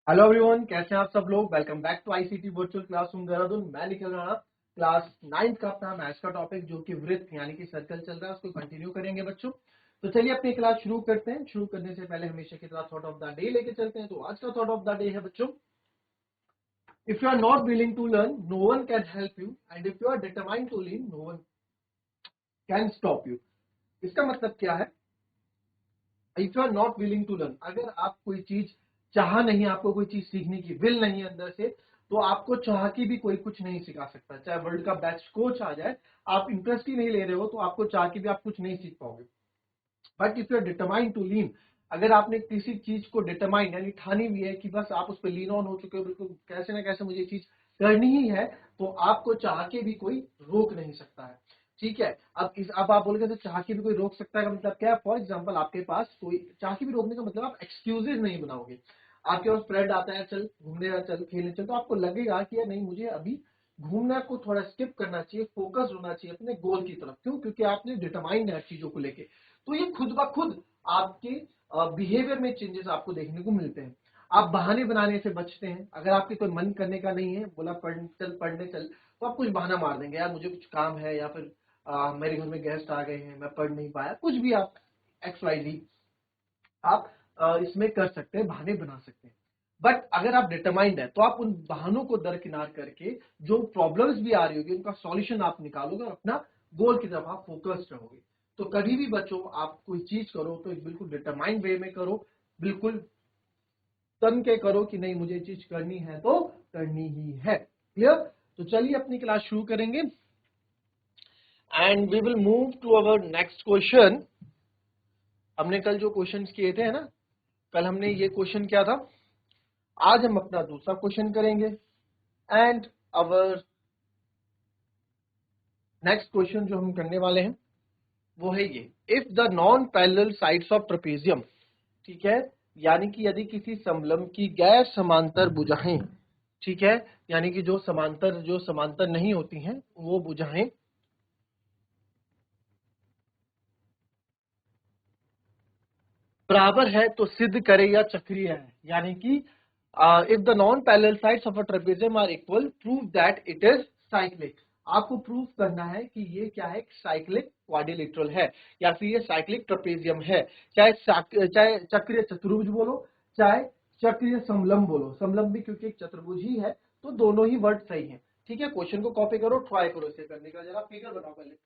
Hello everyone, कैसे हैं आप सब लोग। Welcome back to ICT virtual classroom Dehradun. मैं निखिल राणा। क्लास 9th का अपना मैथ्स का टॉपिक जो कि वृत्त यानी कि सर्कल चल रहा है उसको कंटिन्यू करेंगे बच्चों। तो चलिए अपनी क्लास शुरू करते हैं। शुरू करने से पहले हमेशा की तरह थॉट ऑफ द डे लेके चलते हैं। तो आज का थॉट ऑफ द डे है बच्चों, if you are not willing to learn no one can help you and if you are determined to learn no one can stop you. इसका मतलब क्या है? If you are not willing to learn, अगर आप कोई चीज चाह नहीं, आपको कोई चीज सीखने की विल नहीं है अंदर से, तो आपको चाह के भी कोई कुछ नहीं सिखा सकता। चाहे वर्ल्ड का बेस्ट कोच आ जाए, आप इंटरेस्ट ही नहीं ले रहे हो तो आपको चाह के भी आप कुछ नहीं सीख पाओगे। But if you are determined to learn, अगर आपने किसी चीज को डिटरमाइंड यानी ठानी हुई है कि बस आप उस पर लीन ऑन हो चुके हो, बिल्कुल कैसे ना कैसे मुझे ये चीज करनी ही है, तो आपको चाह के भी कोई रोक नहीं सकता है। ठीक है। अब आप बोलोगे तो चाह के भी कोई रोक सकता है का मतलब क्या है? फॉर एग्जाम्पल आपके पास कोई चाह के भी रोकने का मतलब आप एक्सक्यूजेज नहीं बनाओगे। आपके पास फ्रेंड आता है, चल घूमने चल खेलने चल, तो आपको लगेगा कि यार नहीं, मुझे अभी घूमना को थोड़ा स्किप करना चाहिए, फोकस होना चाहिए अपने गोल की तरफ। क्यों? क्योंकि आपने डिटरमाइंड है चीजों को लेके। तो ये खुद ब खुद आपके बिहेवियर में चेंजेस आपको देखने को मिलते हैं। आप बहाने बनाने से बचते हैं। अगर आपके कोई मन करने का नहीं है, बोला पढ़ने चल, तो आप कुछ बहाना मार देंगे, यार मुझे कुछ काम है, या फिर मेरे घर में गेस्ट आ गए हैं, मैं पढ़ नहीं पाया, कुछ भी आप एक्स वाई जी आप इसमें कर सकते हैं, बहाने बना सकते हैं। बट अगर आप डिटरमाइंड है तो आप उन बहानों को दरकिनार करके जो प्रॉब्लम्स भी आ रही होगी उनका सॉल्यूशन आप निकालोगे और अपना गोल की तरफ आप फोकस्ड रहोगे। तो कभी भी बच्चों आप कोई चीज करो तो एक बिल्कुल डिटरमाइंड वे में करो, बिल्कुल तन के करो कि नहीं मुझे चीज करनी है तो करनी ही है। क्लियर? तो चलिए अपनी क्लास शुरू करेंगे and we will move to our next question. हमने कल जो क्वेश्चंस किए थे, है ना, कल हमने ये क्वेश्चन किया था। आज हम अपना दूसरा क्वेश्चन करेंगे एंड अवर नेक्स्ट क्वेश्चन जो हम करने वाले हैं वो है ये, if the non parallel sides of trapezium, ठीक है, यानी कि यदि किसी समलंब की गैर समांतर भुजाएं, ठीक है, यानी कि जो समांतर नहीं होती हैं वो भुजाएं बराबर है तो सिद्ध करे या चक्रीय है। यानी कि if the non parallel sides of a trapezium are equal, prove that it is cyclic. आपको प्रूव करना है कि ये क्या है, साइक्लिक क्वाड्रिलेटरल है या फिर ये साइक्लिक ट्रेपेजियम है। चाहे चक्रीय चतुर्भुज बोलो, चाहे चक्रीय समलंब बोलो, समलंब भी क्योंकि एक चतुर्भुज ही है, तो दोनों ही वर्ड सही है। ठीक है, क्वेश्चन को कॉपी करो, ट्राई करो इसे करने का। जरा फिगर बनाओ पहले।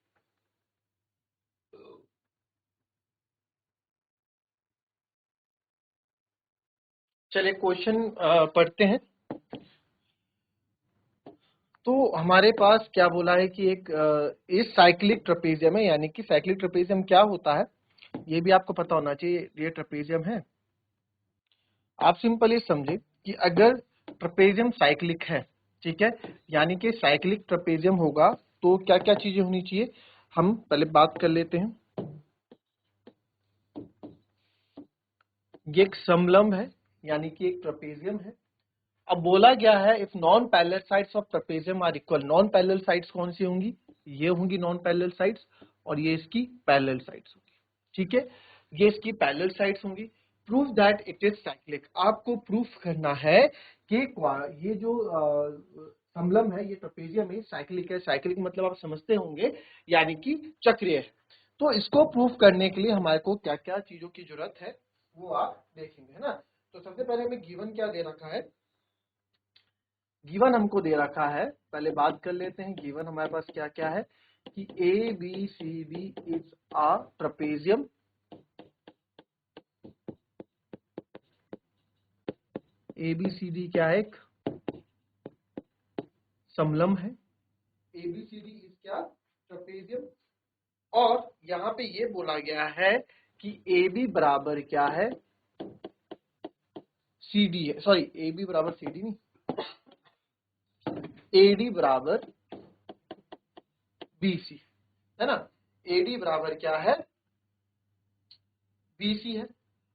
चलिए क्वेश्चन पढ़ते हैं। तो हमारे पास क्या बोला है कि एक इस साइक्लिक ट्रेपेजियम है, यानी कि साइक्लिक ट्रेपेजियम क्या होता है ये भी आपको पता होना चाहिए। ये ट्रेपेजियम है, आप सिंपली समझे कि अगर ट्रेपेजियम साइक्लिक है, ठीक है, यानी कि साइक्लिक ट्रेपेजियम होगा तो क्या क्या चीजें होनी चाहिए, हम पहले बात कर लेते हैं। ये एक समलंब है यानी कि एक ट्रेपेजियम है। अब बोला गया है if non parallel sides of trapezium are equal, non parallel sides कौन सी होंगी? ये होंगी नॉन पैरेलल साइड्स, और ये इसकी पैरेलल साइड्स होंगी। ठीक है, ये इसकी पैरेलल साइड्स होंगी। Prove that it is cyclic, आपको प्रूफ करना है कि ये जो समलंब है, ये ट्रेपेजियम है, साइक्लिक है। साइक्लिक मतलब आप समझते होंगे यानी कि चक्रीय है। तो इसको प्रूफ करने के लिए हमारे को क्या क्या चीजों की जरूरत है वो आप देखेंगे, है ना। तो सबसे पहले हमें गिवन क्या दे रखा है, गिवन हमको दे रखा है, पहले बात कर लेते हैं। गिवन हमारे पास क्या क्या है कि A B C D is a trapezium, A B C D क्या है, एक समलंब है। A B C D is क्या, ट्रेपेजियम। और यहां पे ये बोला गया है कि ए बी बराबर क्या है, सी डी है, सॉरी ए बी बराबर सी डी नहीं, ए डी बराबर बी सी, है ना। ए डी बराबर क्या है, बी सी है।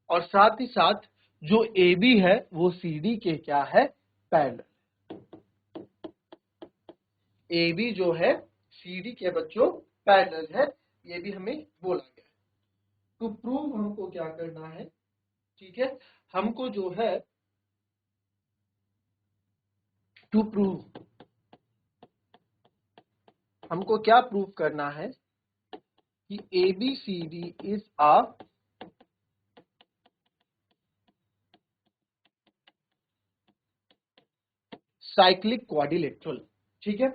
और साथ ही साथ जो ए बी है वो सी डी के क्या है, पैरेलल। ए बी जो है सी डी के बच्चों पैरेलल है, ये भी हमें बोला गया है। तो प्रूव हमको क्या करना है, ठीक है, हमको जो है टू प्रूव, हमको क्या प्रूव करना है कि ABCD is a cyclic quadrilateral. ठीक है,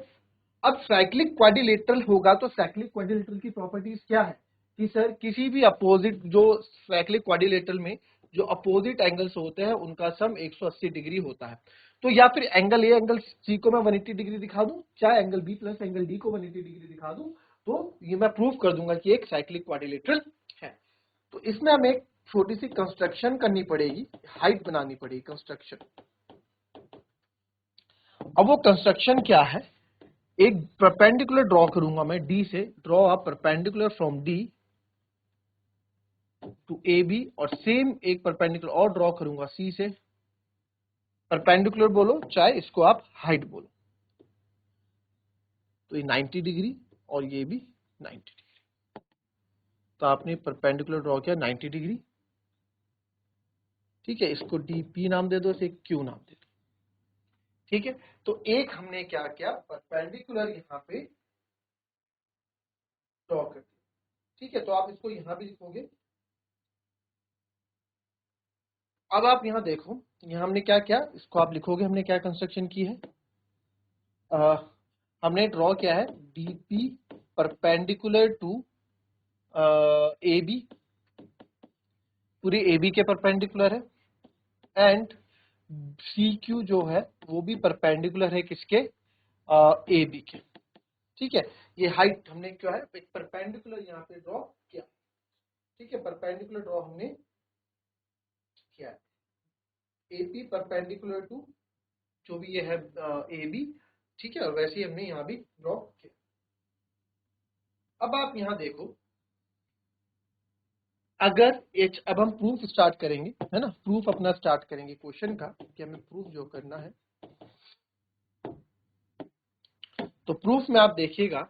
अब साइक्लिक क्वाड्रिलेटरल होगा तो साइक्लिक क्वाड्रिलेटरल की प्रॉपर्टीज क्या है कि सर किसी भी अपोजिट, जो साइक्लिक क्वाड्रिलेटरल में जो अपोजिट एंगल्स होते हैं उनका सम 180 डिग्री होता है। तो या फिर एंगल ए एंगल सी को मैं 180 डिग्री दिखा दूं, चाहे angle B plus angle D को 180 डिग्री दिखा दूं, तो ये मैं प्रूव कर दूंगा कि एक साइक्लिक क्वाड्रिलेटरल है। तो इसमें हमें एक छोटी सी कंस्ट्रक्शन करनी पड़ेगी, हाइट बनानी पड़ेगी कंस्ट्रक्शन। अब वो कंस्ट्रक्शन क्या है, एक परपेंडिकुलर ड्रॉ करूंगा मैं डी से, draw a perpendicular from D to A B, और सेम एक परपेंडिकुलर और ड्रॉ करूंगा सी से, परपेंडिकुलर बोलो चाहे इसको आप हाइट बोलो। तो ये 90 डिग्री और ये भी 90 डिग्री। तो आपने परपेंडिकुलर ड्रॉ किया 90 डिग्री, ठीक है, इसको डी पी नाम दे दो, इसे क्यू नाम दे दो। ठीक है, तो एक हमने क्या किया, परपेंडिकुलर यहां पे ड्रॉ कर दिया। ठीक है, तो आप इसको यहां भी लिखोगे। अब आप यहां देखो, यहां हमने क्या किया, इसको आप लिखोगे हमने क्या कंस्ट्रक्शन की है। हमने ड्रॉ किया है DP perpendicular to A B, पूरी ए बी के परपेंडिकुलर है, एंड सी क्यू जो है वो भी परपेंडिकुलर है किसके, ए बी के। ठीक है, ये हाइट हमने क्या है, एक परपेंडिकुलर यहाँ पे ड्रॉ किया। ठीक है, परपेंडिकुलर ड्रॉ हमने किया है, एपी परपेंडिकुलर टू जो भी ये है ए बी। ठीक है, और वैसे ही हमने यहाँ भी ड्रॉ किया। अब आप यहाँ देखो, अगर एच, अब हम प्रूफ स्टार्ट करेंगे, है ना, प्रूफ अपना स्टार्ट करेंगे क्वेश्चन का कि हमें प्रूफ जो करना है। तो प्रूफ में आप देखिएगा,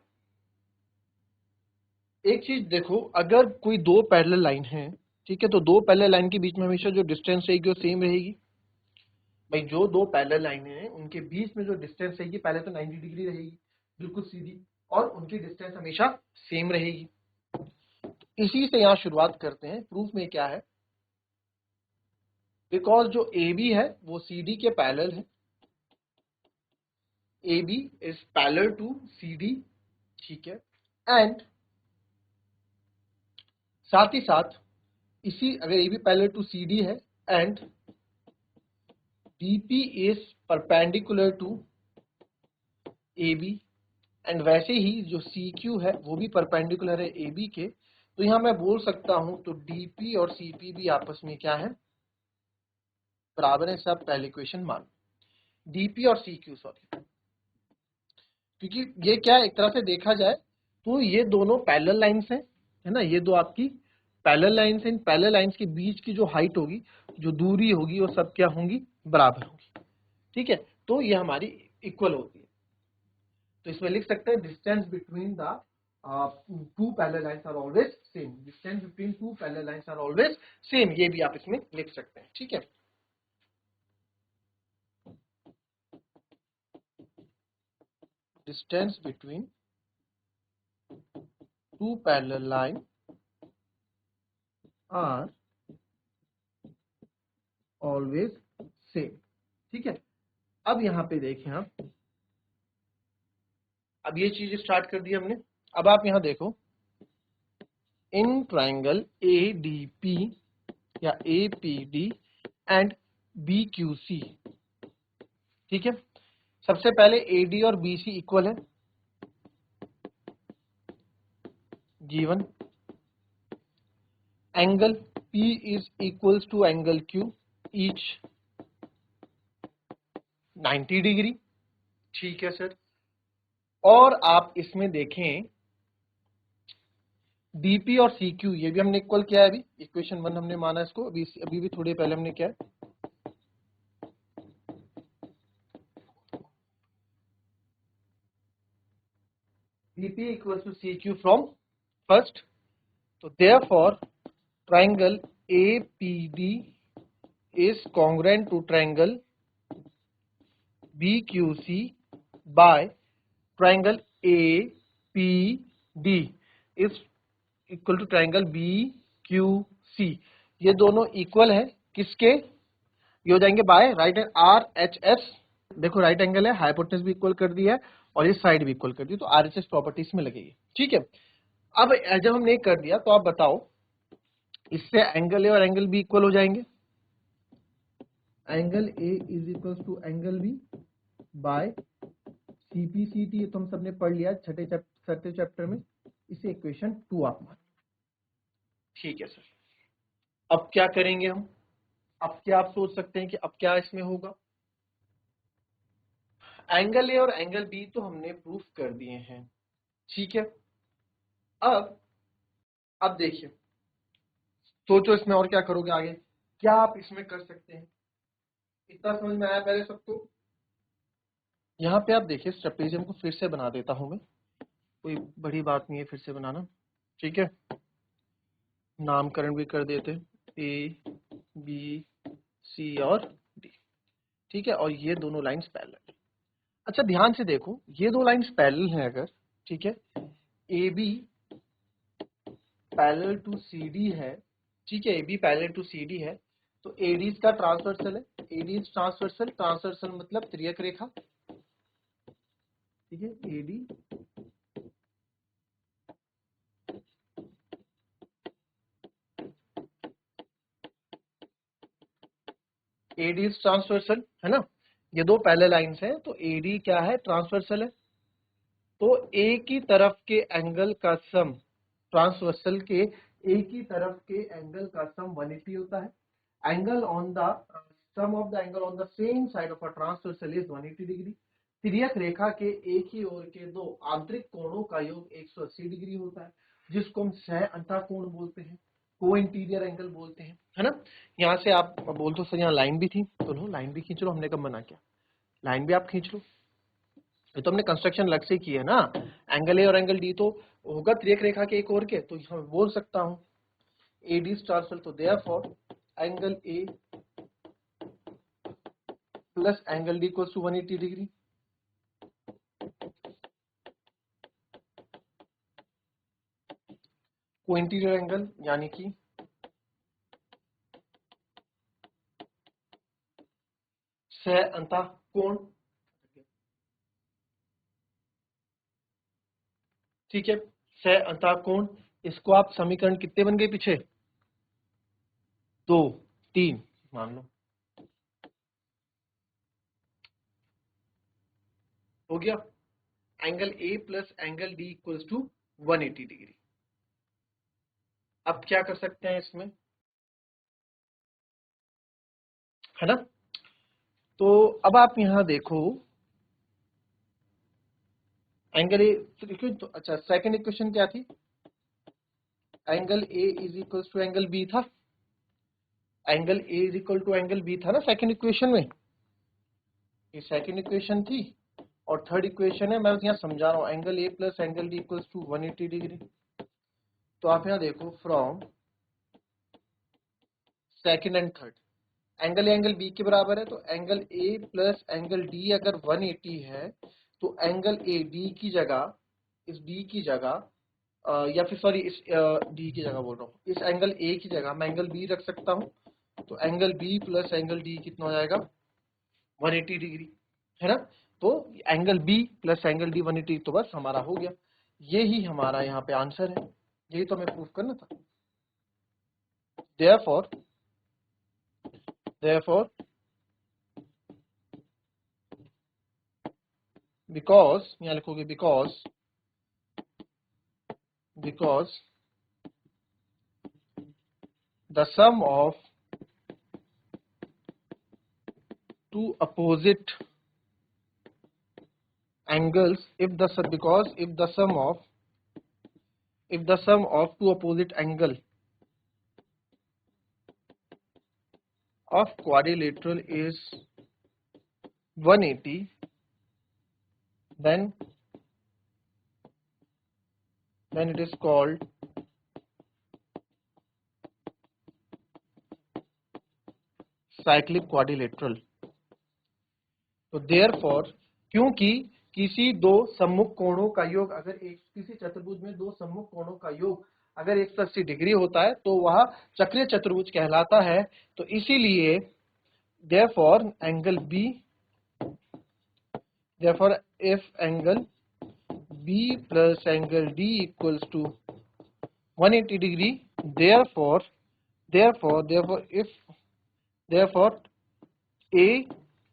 एक चीज देखो, अगर कोई दो पैरेलल लाइन है, ठीक है, तो दो पैरेलल लाइन के बीच में हमेशा जो डिस्टेंस रहेगी वो सेम रहेगी। भाई जो दो पैरेलल लाइन हैं उनके बीच में जो डिस्टेंस रहेगी पहले तो 90 डिग्री रहेगी, बिल्कुल सीधी, और उनकी डिस्टेंस हमेशा सेम रहेगी। इसी से यहाँ शुरुआत करते हैं। प्रूफ में क्या है, बिकॉज जो ए बी है वो सी डी के पैरेलल है, A B is parallel to C D. ठीक है, एंड साथ ही साथ इसी, अगर A B parallel to C D है and DP is perpendicular to AB, and वैसे ही जो CQ है वो भी परपेंडिकुलर है AB के, तो यहां मैं बोल सकता हूं तो DP और CP भी आपस में क्या है, बराबर है। सब पहले इक्वेशन मान DP और CQ, सॉरी, क्योंकि ये क्या है, एक तरह से देखा जाए तो ये दोनों पैरेलल लाइंस हैं, है ना, ये दो आपकी पैरेलल लाइंस हैं। इन पैरेलल लाइंस के बीच की जो हाइट होगी, जो दूरी होगी, वो सब क्या होंगी, बराबर होगी। ठीक है, तो ये हमारी इक्वल होती है। तो इसमें लिख सकते हैं distance between the two parallel lines are always same, distance between two parallel lines are always same, ये भी आप इसमें लिख सकते हैं। ठीक है, distance between two parallel line are always same. ठीक है, अब यहां पे देखें आप, अब ये चीज स्टार्ट कर दी हमने। अब आप यहां देखो, इन ट्राइंगल ADP या APD एंड BQC, ठीक है, सबसे पहले AD और BC इक्वल है, given. Angle P is equals to angle Q, each 90 degree. ठीक है सर, और आप इसमें देखें DP और CQ ये भी हमने इक्वल किया है, अभी इक्वेशन 1 हमने माना इसको, अभी भी थोड़ी पहले हमने किया है। DP equals to CQ from first, तो therefore triangle APD is congruent to triangle BQC by triangle APD is equal to triangle BQC। ये दोनों इक्वल है किसके? ये हो जाएंगे बाय राइट एंगल RHS। देखो राइट एंगल है, हाइपोटेनस भी इक्वल कर दिया है और ये साइड भी इक्वल कर दी, तो RHS प्रॉपर्टी इसमें लगेगी। ठीक है, अब जब हमने कर दिया तो आप बताओ इससे एंगल ए और एंगल बी इक्वल हो जाएंगे। Angle A is equal to angle B by CPCT, ये तो हम सबने पढ़ लिया छठे चैप्टर में, इसे इक्वेशन 2 आप मान। ठीक है सर, अब क्या करेंगे हम? अब क्या आप सोच सकते हैं कि अब क्या इसमें होगा? एंगल ए और एंगल बी तो हमने प्रूफ कर दिए हैं। ठीक है, अब देखिए, सोचो इसमें और क्या करोगे आगे, क्या आप इसमें कर सकते हैं? इतना समझ में आया पहले सबको? यहाँ पे आप देखिए, ट्रेपेजियम को फिर से बना देता हूं मैं, कोई बड़ी बात नहीं है फिर से बनाना। ठीक है, नामकरण भी कर देते, A B C और D। ठीक है, और ये दोनों लाइंस पैरेलल। अच्छा ध्यान से देखो, ये दो लाइंस पैरेलल हैं अगर, ठीक है, AB पैरेलल टू CD है, ठीक है, AB पैरेलल टू CD है, तो AD इसका ट्रांसवर्सल है, AD इज ट्रांसवर्सल, ट्रांसवर्सल मतलब त्रियक रेखा। ठीक है, AD इज ट्रांसवर्सल है ना, ये दो पैरेलल लाइंस हैं, तो AD क्या है? ट्रांसवर्सल है। तो एक ही तरफ के एंगल का सम, ट्रांसवर्सल के एक ही तरफ के एंगल का सम 180 होता है। Angle on the sum of the angle on the same side of a transversal is 180 degree. तिर्यक रेखा के एक ही ओर के दो आंतरिक कोणों का योग 180 डिग्री होता है, जिसको हम सह अंतः कोण बोलते हैं, को इंटीरियर एंगल बोलते हैं, है ना। यहाँ से आप बोल तो सर यहाँ लाइन भी थी, तो लो लाइन भी खींच लो, हमने कब मना किया? लाइन भी आप खींच लो, ये तो हमने कंस्ट्रक्शन अलग से की है ना। एंगल ए और एंगल डी तो होगा त्रियक रेखा के एक और के, तो मैं बोल सकता हूं AD ट्रांसफर, तो therefore angle A plus angle D equals to 180 degree. को इंटीरियर एंगल यानी कि सह अंतः कोण। ठीक है, सह अंतः कोण, इसको आप समीकरण कितने बन गए पीछे? 2 3 मान लो, हो गया। Angle A plus angle D equals to 180 degree. अब क्या कर सकते हैं इसमें, है ना। तो अब आप यहां देखो, एंगल ए तो अच्छा, सेकंड इक्वेशन क्या थी? Angle A is equal to angle B था, angle A is equal to angle B था ना सेकंड इक्वेशन में, ये सेकंड इक्वेशन थी। और थर्ड इक्वेशन है, मैं यहाँ समझा रहा हूँ, angle A plus angle D equal to 180 degree. तो आप यहाँ देखो, from second and third, angle A angle B के बराबर है, तो angle A plus angle D अगर 180 है, तो एंगल ए डी की जगह, इस डी की जगह या फिर सॉरी इस डी की जगह बोल रहा हूँ, इस एंगल ए की जगह मैं एंगल बी रख सकता हूँ, तो angle B plus angle D कितना हो जाएगा? 180 डिग्री, है ना। तो angle B plus angle D 180, तो बस हमारा हो गया, ये ही हमारा यहाँ पे आंसर है, यही तो हमें प्रूफ करना था। therefore therefore because यहाँ लिखोगे because the sum of two opposite angles, because if the sum of two opposite angle of quadrilateral is 180, then it is called cyclic quadrilateral. तो देयरफॉर क्योंकि किसी दो सम्मुख कोणों का योग अगर एक किसी चतुर्भुज में दो सम्मुख कोणों का योग अगर 180 डिग्री होता है तो वह चक्रीय चतुर्भुज कहलाता है। तो इसीलिए therefore angle B, therefore if angle B plus angle D equals to 180 degree, therefore a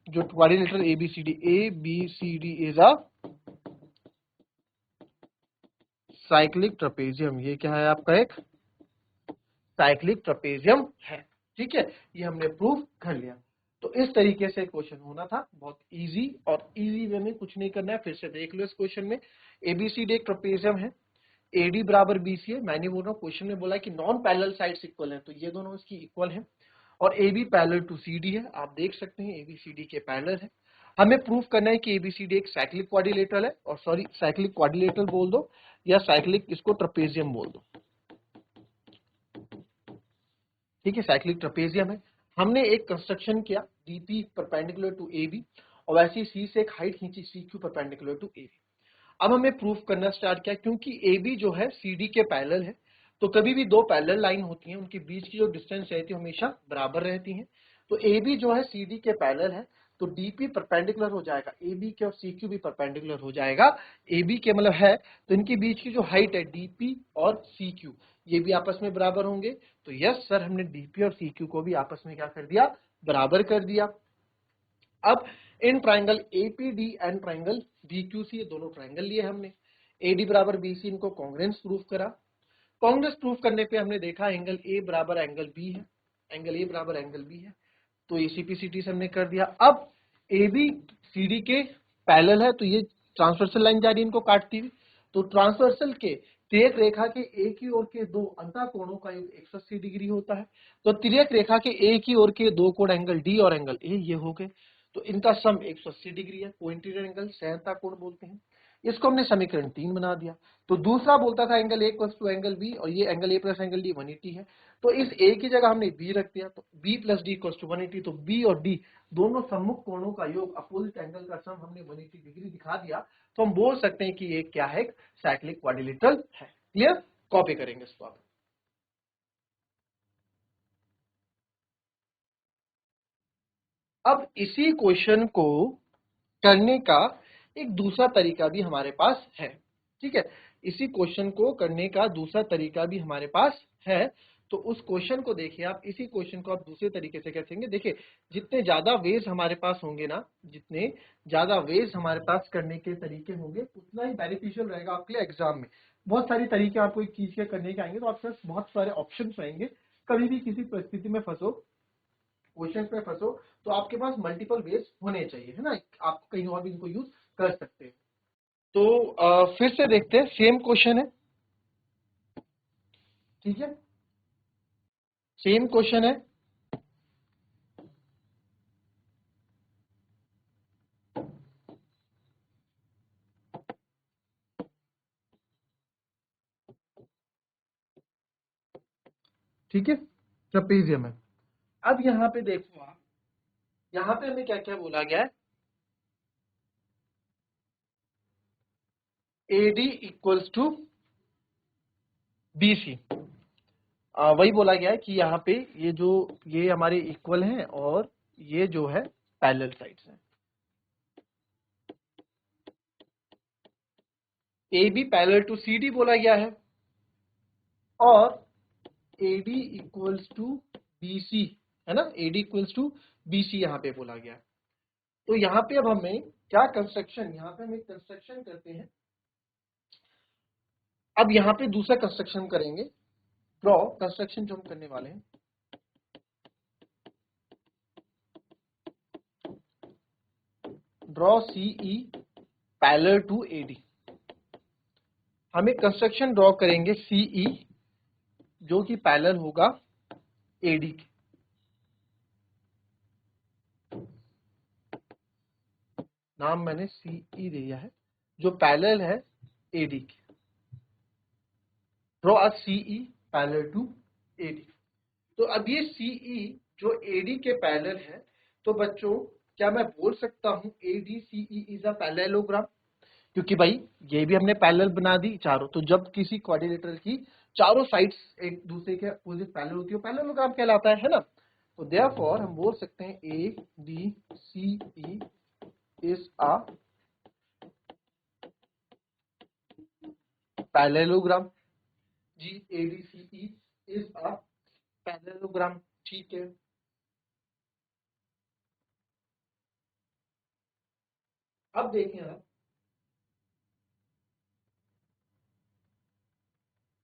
जो quadrilateral ABCD is a cyclic trapezium. ये क्या है आपका एक साइक्लिक ट्रेपेजियम है। ठीक है, ये हमने प्रूव कर लिया। तो इस तरीके से क्वेश्चन होना था, बहुत इजी, और इजी वे में कुछ नहीं करना है। फिर से देख लो इस क्वेश्चन में ABCD एक ट्रेपेजियम है, AD बराबर BC है। मैंने बोल रहा हूँ क्वेश्चन में बोला कि नॉन पैरेलल साइड्स इक्वल है, तो ये दोनों इसकी इक्वल है। और AB पैरेलल टू CD है, आप देख सकते हैं ABCD के पैरेलल है। हमें प्रूफ करना है कि ABCD एक साइक्लिक क्वाड्रिलेटरल है, और सॉरी साइक्लिक क्वाड्रिलेटरल बोल दो या साइक्लिक इसको ट्रेपेजियम बोल दो। ठीक है, साइक्लिक ट्रेपेजियम है। हमने एक कंस्ट्रक्शन किया DP परपेंडिकुलर टू AB, और वैसे सी से एक हाइट खींची CQ परपेंडिकुलर टू AB। अब हमें प्रूफ करना स्टार्ट किया, क्योंकि AB जो है CD के पैरेलल है, तो कभी भी दो पैरेलल लाइन होती हैं उनके बीच की जो डिस्टेंस रहती है हमेशा बराबर रहती है। तो AB जो है CD के पैरेलल है, तो DP परपेंडिकुलर हो जाएगा AB के, और CQ भी परपेंडिकुलर हो जाएगा AB के, मतलब है। तो इनके बीच की जो हाइट है DP और CQ, ये भी आपस में बराबर होंगे। तो यस सर, हमने DP और CQ को भी आपस में क्या कर दिया, बराबर कर दिया। अब in triangle APD and triangle BQC, ये दोनों ट्राइंगल लिए हमने। AD बराबर BC, इनको कॉन्ग्रुएंस प्रूफ करा। कॉन्ग्रुएंस प्रूफ करने पे हमने देखा एंगल A बराबर एंगल B है, एंगल A बराबर एंगल B है, तो ये CPCT से हमने कर दिया। अब AB CD के पैरेलल है, तो ये ट्रांसवर्सल लाइन जा रही है इनको काटती हुई। तो ट्रांसवर्सल के तिर्यक रेखा के एक ही ओर के दो अंतः कोणों का योग 180 डिग्री होता है। तो तिर्यक रेखा के एक ही ओर के दो कोण एंगल D और एंगल A ये हो गए, तो इनका सम 180 डिग्री है। कोइंसिडेंट एंगल सहनता कोण बोलते हैं। इसको हमने समीकरण 3 बना दिया। तो दूसरा बोलता था angle A equals to angle B, और ये angle A plus angle D 180 है। तो इस A की जगह हमने B रख दिया, तो B plus D equals to 180। तो B और D दोनों सम्मुख कोणों का योग, अपोजिट एंगल का सम हमने 180 डिग्री दिखा दिया। तो हम बोल सकते हैं कि ये क्या है, साइक्लिक क्वाड्रिलेटरल है। क्लियर, कॉपी करेंगे इसको आप। अब इसी क्वेश्चन को करने का एक दूसरा तरीका भी हमारे पास है। ठीक है, इसी क्वेश्चन को करने का दूसरा तरीका भी हमारे पास है। तो उस क्वेश्चन को देखिए आप, इसी क्वेश्चन को आप दूसरे तरीके से कैसे करेंगे। देखिए, जितने ज्यादा वेज हमारे पास होंगे ना, जितने ज्यादा वेज हमारे पास करने के तरीके होंगे, उतना ही बेनिफिशियल रहेगा आपके लिए एग्जाम में। बहुत सारी तरीके आपको एक चीज के करने के आएंगे, तो आपके पास बहुत सारे ऑप्शन रहेंगे। कभी भी किसी परिस्थिति में फंसो, क्वेश्चन पे फंसो, तो आपके पास मल्टीपल वेज होने चाहिए, है ना। आप कहीं और भी इनको यूज कर सकते हैं। तो फिर से देखते हैं, सेम क्वेश्चन है। ठीक है, सेम क्वेश्चन है। ठीक है, ट्रेपेजियम है। अब यहाँ पे देखो आप, यहाँ पे हमें क्या क्या बोला गया है, AD इक्वल्स टू BC। वही बोला गया है कि यहाँ पे ये हमारे इक्वल हैं, और ये जो है पैरेलल साइड्स हैं। AB पैरेलल टू CD बोला गया है, और AD इक्वल्स टू BC, है ना। AD इक्वल्स टू BC यहाँ पे बोला गया है। तो यहाँ पे अब हमें क्या कंस्ट्रक्शन, यहाँ पे हम एक कंस्ट्रक्शन करते हैं। अब यहाँ पे दूसरा कंस्ट्रक्शन करेंगे, ड्रॉ कंस्ट्रक्शन जो हम करने वाले हैं। Draw CE parallel to AD। हम एक कंस्ट्रक्शन ड्रॉ करेंगे CE जो कि पैरेलल होगा AD के। नाम मैंने CE दिया है, जो पैरेलल है AD के। Draw a CE parallel to AD। तो अब ये CE जो AD के पैरेलल है, तो बच्चों क्या मैं बोल सकता हूँ ADCE इज अ पैरेललोग्राम? क्योंकि भाई ये भी हमने पैरेलल बना दी चारों, तो जब किसी क्वाड्रिलेटरल की चारों साइड्स एक दूसरे के अपोजिट पैरेलल होती है पैरेललोग्राम कहलाता है ना। तो देयरफॉर हम बोल सकते हैं ADCE इज अ पैरेललोग्राम। जी, ADCE इज अ पैरेललोग्राम। ठीक है, अब देखें आप,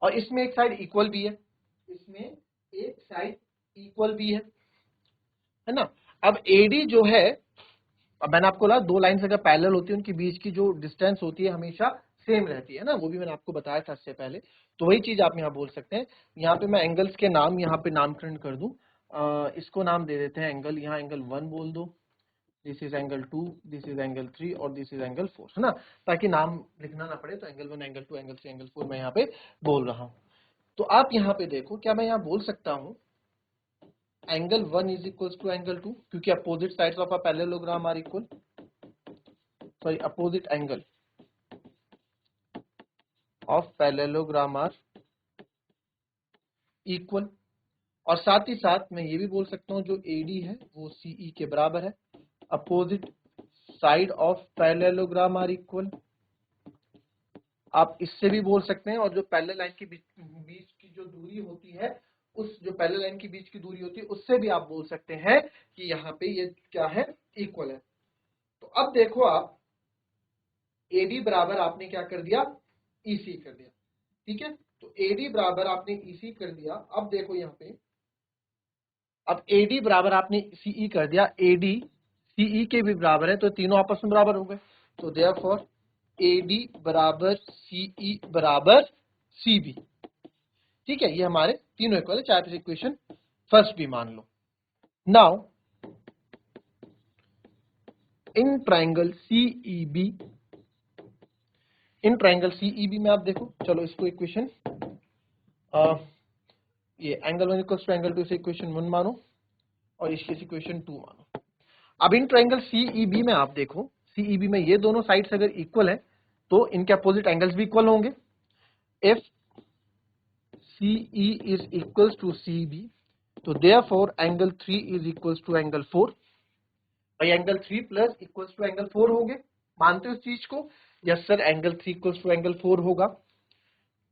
और इसमें एक साइड इक्वल भी है, इसमें एक साइड इक्वल भी है ना। अब AD जो है, अब मैंने आपको बोला दो लाइन्स अगर पैरेलल होती है उनके बीच की जो डिस्टेंस होती है हमेशा सेम रहती है ना, वो भी मैंने आपको बताया था इससे पहले। तो वही चीज आप यहाँ बोल सकते हैं। यहाँ पे मैं एंगल्स के नाम यहाँ पे नामकरण कर दूं, इसको नाम दे देते हैं एंगल, यहाँ एंगल 1 बोल दो, this is angle 2, this is angle 3 और दिस इज एंगल 4, है ना, ताकि नाम लिखना ना पड़े। तो एंगल 1, एंगल 2, एंगल 3, एंगल 4 मैं यहाँ पे बोल रहा हूँ। तो आप यहाँ पे देखो, क्या मैं यहाँ बोल सकता हूँ angle 1 is equal to angle 2, क्योंकि opposite sides of a parallelogram are equal, sorry opposite angle of parallelogram are equal. और साथ ही साथ मैं ये भी बोल सकता हूँ जो AD है वो CE के बराबर है, opposite side of parallelogram are equal. आप इससे भी बोल सकते हैं, और जो पैरेलल लाइन के बीच की जो दूरी होती है, उस जो पैरेलल लाइन के बीच की दूरी होती है उससे भी आप बोल सकते हैं कि यहाँ पे ये क्या है, इक्वल है। तो अब देखो आप, AD बराबर आपने क्या कर दिया, EC कर दिया। ठीक है, तो AD बराबर आपने EC कर दिया। अब देखो यहाँ पे, अब AD बराबर आपने CE कर दिया, AD CE के भी बराबर है, तो तीनों आपस में बराबर हो गए। तो देयरफॉर AD बराबर CE बराबर CB। ठीक है, ये हमारे तीनों इक्वल है, चाहे तो इक्वेशन फर्स्ट भी मान लो। Now in triangle CEB, in triangle CEB में आप देखो, चलो इसको इक्वेशन, ये एंगल 1 इक्वल्स टू एंगल 2 से इक्वेशन 1 मानो और इसकी इक्वेशन 2 मानो। अब इन ट्राइंगल CEB में आप देखो, CEB में ये दोनों साइड्स अगर इक्वल है तो इनके अपोजिट एंगल्स भी इक्वल होंगे। If CE is equals to CB, तो therefore angle 3 is equals to angle 4। भाई angle 3 plus equals to angle 4 होंगे, मानते हो इस चीज को? Yes sir, angle 3 equals to angle 4 होगा।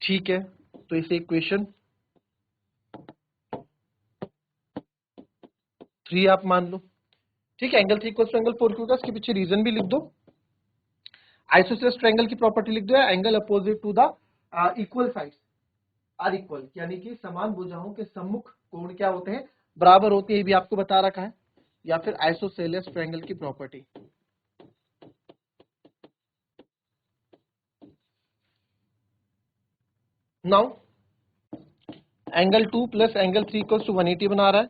ठीक है, तो इसे इक्वेशन 3 आप मान लो। ठीक है, एंगल 3 इक्वल्स टू एंगल 4 क्यों होगा, इसके पीछे रीजन भी लिख दो। आइसोसेलेस ट्रायंगल की प्रॉपर्टी लिख दो, angle opposite to the equal sides are equal, यानी कि समान भुजाओं के सम्मुख कोण क्या होते हैं, बराबर होते हैं, ये भी आपको बता रखा है। या फिर आइसोसेलेस ट्रायंगल की property. Now angle 2 plus angle 3 equals to 180 बना रहा है,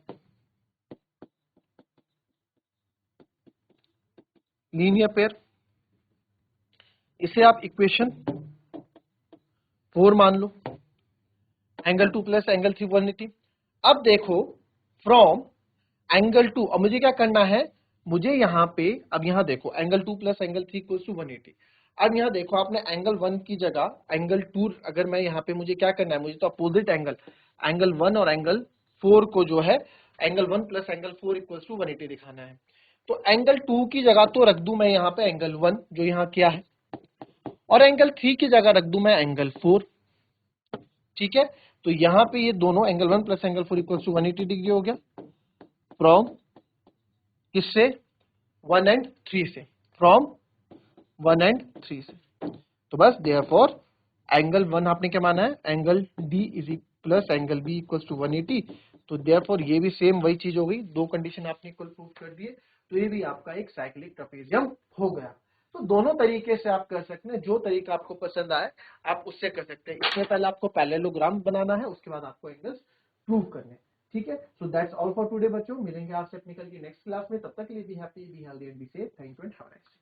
लीनियर पेयर। इसे आप इक्वेशन 4 मान लो, एंगल 2 प्लस एंगल 3 180। अब देखो फ्रॉम एंगल 2, अब मुझे क्या करना है, मुझे यहाँ पे, अब यहाँ देखो angle 2 plus angle 3 equals to 180। अब यहाँ देखो आपने एंगल 1 की जगह एंगल 2, अगर मैं यहाँ पे मुझे क्या करना है, मुझे तो अपोजिट एंगल एंगल 1 और एंगल 4 को जो है angle 1 plus angle 4 equals to 180 दिखाना है। तो एंगल 2 की जगह तो रख दूं मैं यहाँ पे एंगल 1 जो यहाँ किया है, और एंगल 3 की जगह रख दूं मैं एंगल 4। ठीक है, तो यहाँ पे ये दोनों angle 1 plus angle 4 equals to 180 degree हो गया, फ्रॉम किससे, 1 एंड 3 से, फ्रॉम 1 एंड 3 से। तो बस देयरफॉर एंगल 1 आपने क्या माना है, angle D is plus angle B equals to 180। तो देयरफॉर ये भी सेम वही चीज हो गई, दो कंडीशन आपने इक्वल प्रूव कर दिए, तो ये भी आपका एक साइक्लिक ट्रेपेजियम हो गया। तो दोनों तरीके से आप कर सकते हैं, जो तरीका आपको पसंद आए आप उससे कर सकते हैं। इसमें पहले आपको पैरेललोग्राम बनाना है, उसके बाद आपको एंगल्स प्रूव करने हैं। ठीक है, so that's all for today बच्चों, मिलेंगे आपसे अपनी कल की नेक्स्ट क्लास में, तब तक के लिए be happy, be healthy and be safe. Thank you and have a nice day.